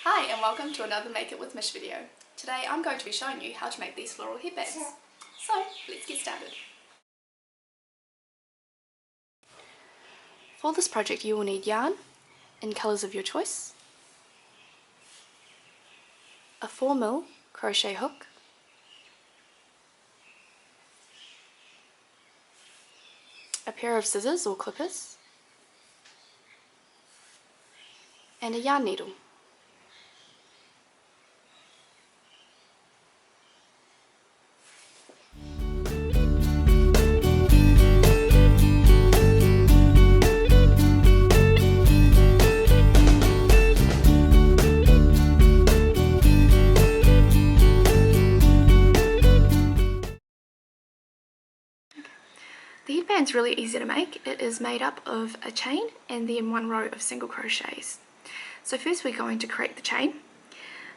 Hi and welcome to another Make It with Mish video. Today I'm going to be showing you how to make these floral headbands. So let's get started. For this project you will need yarn in colours of your choice, a 4mm crochet hook, a pair of scissors or clippers, and a yarn needle. The headband's really easy to make. It is made up of a chain and then one row of single crochets. So first we're going to create the chain.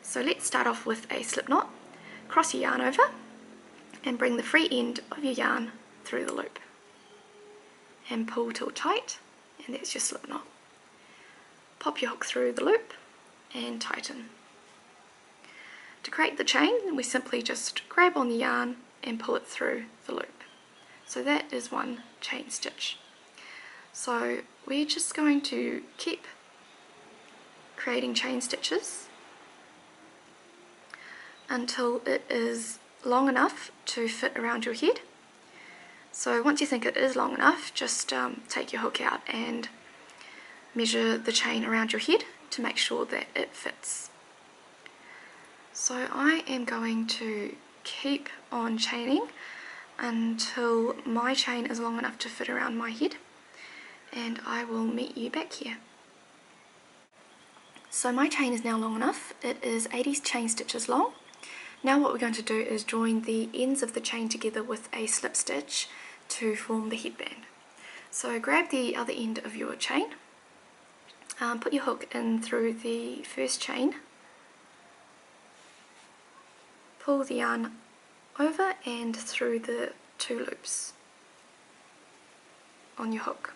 So let's start off with a slip knot. Cross your yarn over and bring the free end of your yarn through the loop. And pull till tight, and that's your slip knot. Pop your hook through the loop and tighten. To create the chain, we simply just grab on the yarn and pull it through the loop. So that is one chain stitch. So we're just going to keep creating chain stitches until it is long enough to fit around your head. So once you think it is long enough, just take your hook out and measure the chain around your head to make sure that it fits. So I am going to keep on chaining until my chain is long enough to fit around my head, and I will meet you back here. So my chain is now long enough. It is 80 chain stitches long. Now what we're going to do is join the ends of the chain together with a slip stitch to form the headband. So grab the other end of your chain, put your hook in through the first chain, pull the yarn over and through the two loops on your hook.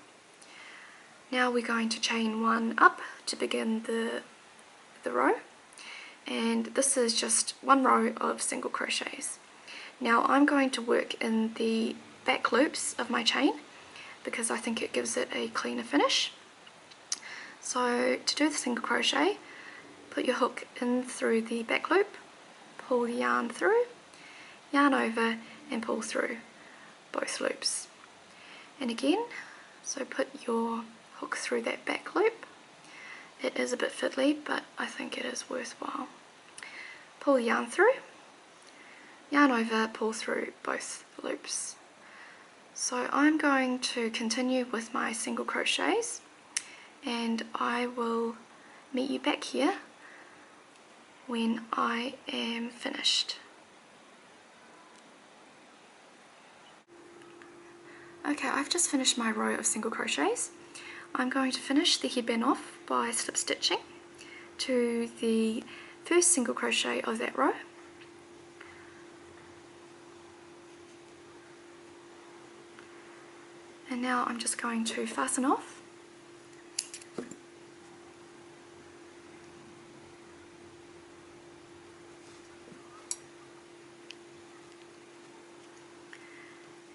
Now we're going to chain one up to begin the row, and this is just one row of single crochets. Now I'm going to work in the back loops of my chain because I think it gives it a cleaner finish. So to do the single crochet, put your hook in through the back loop, pull the yarn through, yarn over and pull through both loops. And again, so put your hook through that back loop. It is a bit fiddly, but I think it is worthwhile. Pull the yarn through, yarn over, pull through both loops. So I'm going to continue with my single crochets, and I will meet you back here when I am finished. Okay, I've just finished my row of single crochets. I'm going to finish the headband off by slip stitching to the first single crochet of that row. And now I'm just going to fasten off.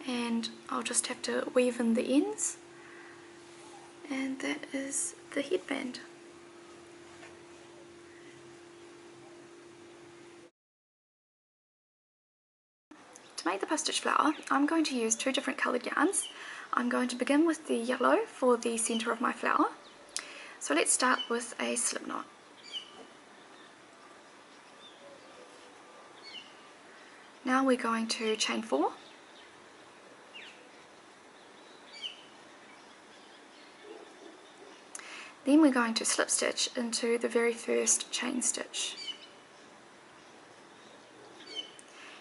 And I'll just have to weave in the ends, and that is the headband. To make the post-stitch flower, I'm going to use two different coloured yarns. I'm going to begin with the yellow for the centre of my flower. So let's start with a slip knot. Now we're going to chain 4. Then we're going to slip stitch into the very first chain stitch.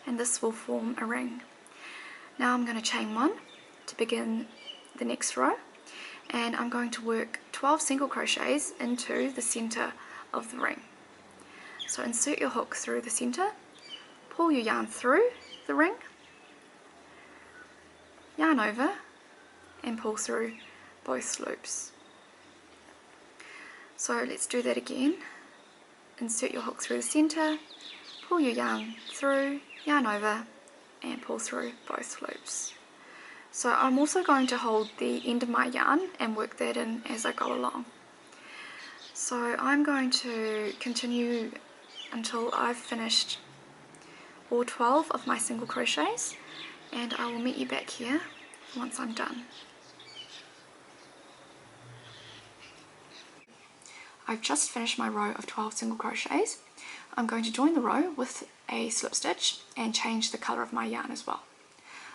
And this will form a ring. Now I'm going to chain 1 to begin the next row, and I'm going to work 12 single crochets into the centre of the ring. So insert your hook through the centre, pull your yarn through the ring, yarn over and pull through both loops. So let's do that again. insert your hook through the center, pull your yarn through, yarn over, and pull through both loops. So I'm also going to hold the end of my yarn and work that in as I go along. So I'm going to continue until I've finished all 12 of my single crochets, and I will meet you back here once I'm done. I've just finished my row of 12 single crochets. I'm going to join the row with a slip stitch and change the colour of my yarn as well.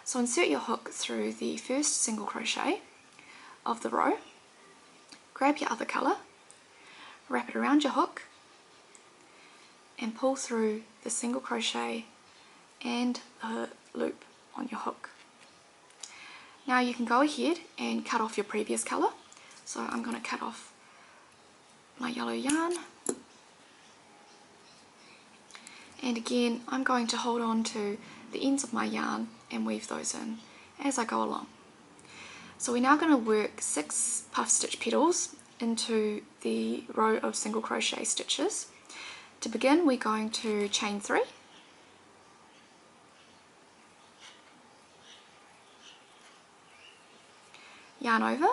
So insert your hook through the first single crochet of the row, grab your other colour, wrap it around your hook and pull through the single crochet and the loop on your hook. Now you can go ahead and cut off your previous colour. So I'm going to cut off my yellow yarn, and again I'm going to hold on to the ends of my yarn and weave those in as I go along. So we're now going to work 6 puff stitch petals into the row of single crochet stitches. To begin, we're going to chain 3, yarn over,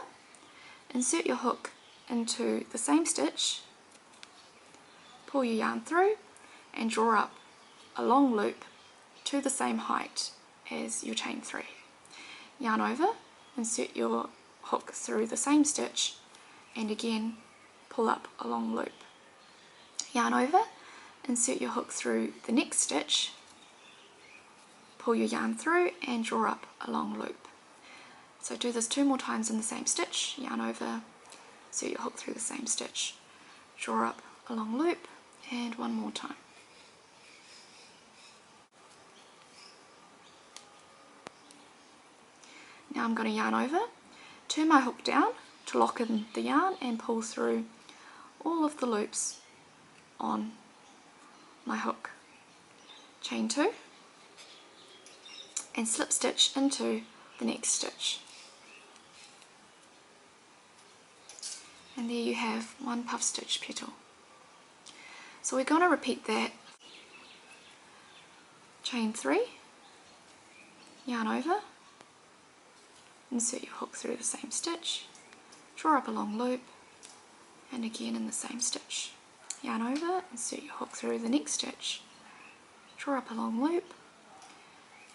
insert your hook into the same stitch, pull your yarn through and draw up a long loop to the same height as your chain 3. Yarn over, insert your hook through the same stitch and again pull up a long loop. Yarn over, insert your hook through the next stitch, pull your yarn through and draw up a long loop. So do this 2 more times in the same stitch, yarn over, insert your hook through the same stitch, draw up a long loop, and 1 more time. Now I'm going to yarn over, turn my hook down to lock in the yarn and pull through all of the loops on my hook. Chain 2 and slip stitch into the next stitch. And there you have 1 puff stitch petal. So we're going to repeat that. Chain 3, yarn over, insert your hook through the same stitch, draw up a long loop, and again in the same stitch. Yarn over, insert your hook through the next stitch, draw up a long loop,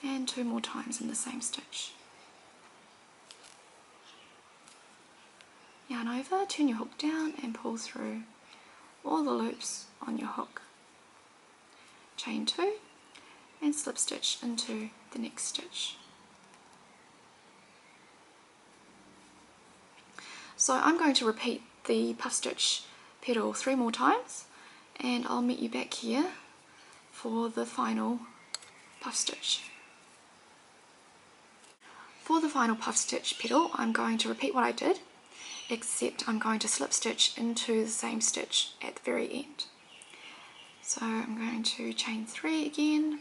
and 2 more times in the same stitch. Yarn over, turn your hook down and pull through all the loops on your hook. Chain 2 and slip stitch into the next stitch. So I'm going to repeat the puff stitch petal 3 more times and I'll meet you back here for the final puff stitch. For the final puff stitch petal, I'm going to repeat what I did, except I'm going to slip stitch into the same stitch at the very end. So I'm going to chain 3 again,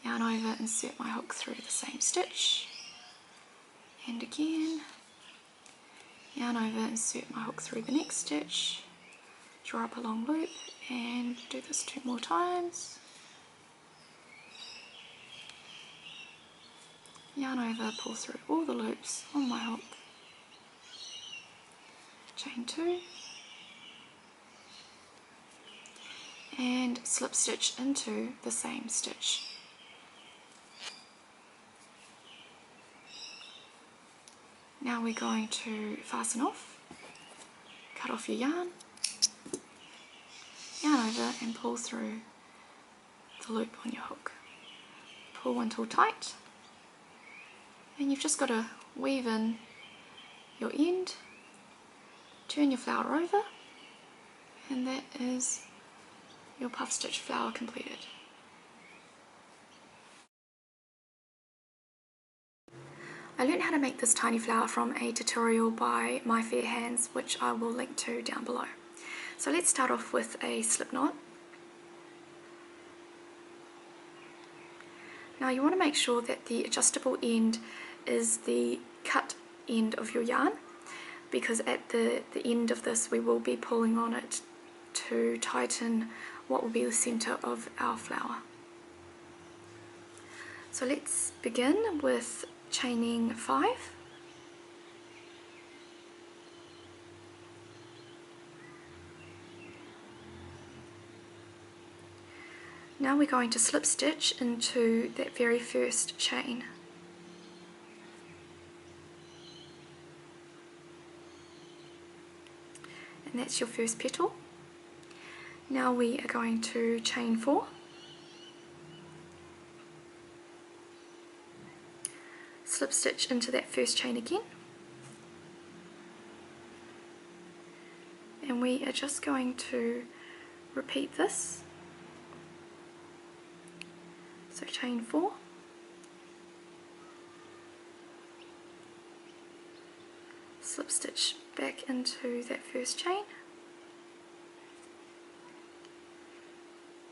yarn over, insert my hook through the same stitch, and again, yarn over, insert my hook through the next stitch, draw up a long loop, and do this 2 more times. Yarn over, pull through all the loops on my hook, chain 2, and slip stitch into the same stitch. Now we're going to fasten off, cut off your yarn, yarn over and pull through the loop on your hook. Pull until tight, and you've just got to weave in your end, turn your flower over, and that is your puff stitch flower completed. I learned how to make this tiny flower from a tutorial by My Fair Hands, which I will link to down below. So let's start off with a slip knot. Now you want to make sure that the adjustable end is the cut end of your yarn, because at the end of this we will be pulling on it to tighten what will be the center of our flower. So let's begin with chaining 5. Now we're going to slip stitch into that very first chain. And that's your first petal. Now we are going to chain 4. Slip stitch into that first chain again. And we are just going to repeat this. So chain 4, slip stitch back into that first chain,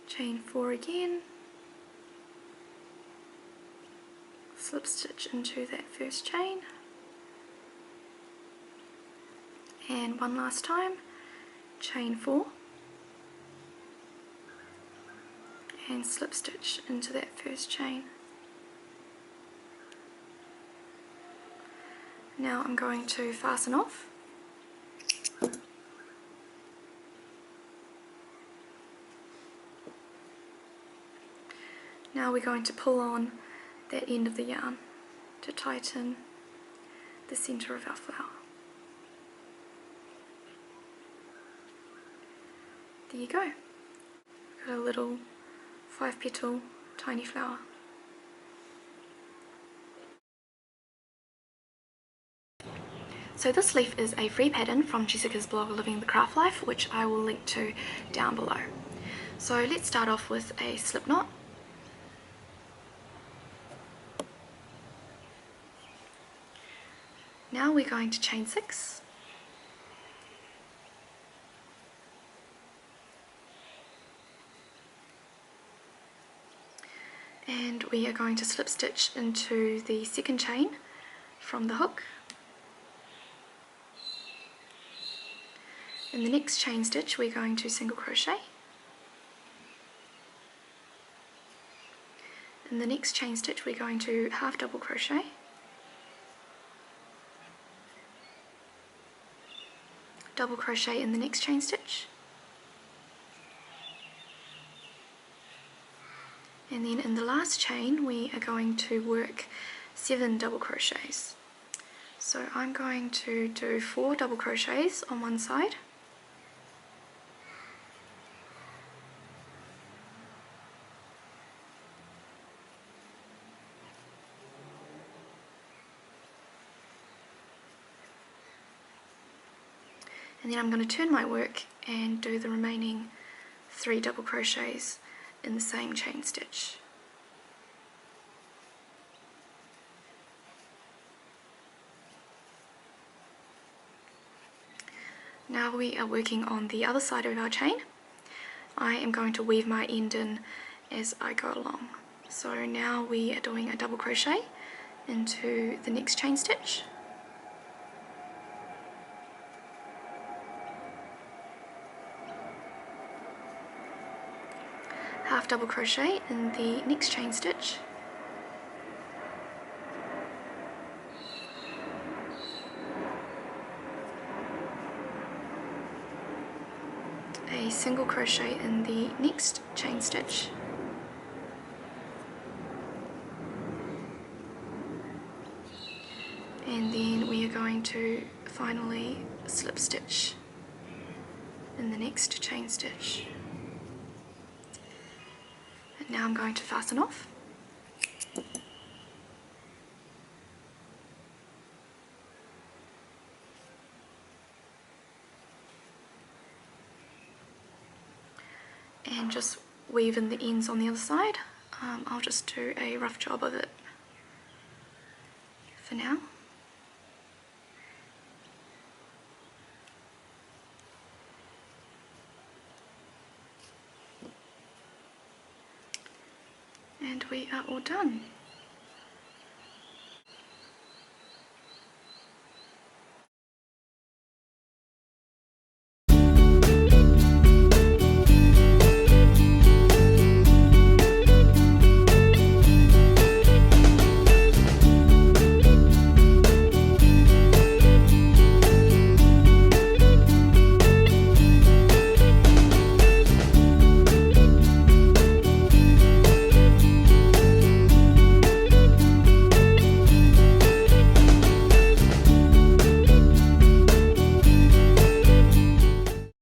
chain 4 again, slip stitch into that first chain, and one last time, chain 4, and slip stitch into that first chain. Now I'm going to fasten off. Now we're going to pull on that end of the yarn to tighten the center of our flower. There you go. Got a little 5-petal tiny flower. So this leaf is a free pattern from Jessica's blog Living the Craft Life, which I will link to down below. So let's start off with a slip knot. Now we're going to chain 6. And we are going to slip stitch into the second chain from the hook. In the next chain stitch we're going to single crochet. In the next chain stitch we're going to half double crochet. Double crochet in the next chain stitch. And then in the last chain we are going to work 7 double crochets. So I'm going to do 4 double crochets on one side, and then I'm going to turn my work and do the remaining 3 double crochets in the same chain stitch. Now we are working on the other side of our chain. I am going to weave my end in as I go along. So now we are doing a double crochet into the next chain stitch. Half double crochet in the next chain stitch, a single crochet in the next chain stitch, and then we are going to finally slip stitch in the next chain stitch. And now I'm going to fasten off. And just weave in the ends on the other side. I'll just do a rough job of it for now. And we are all done.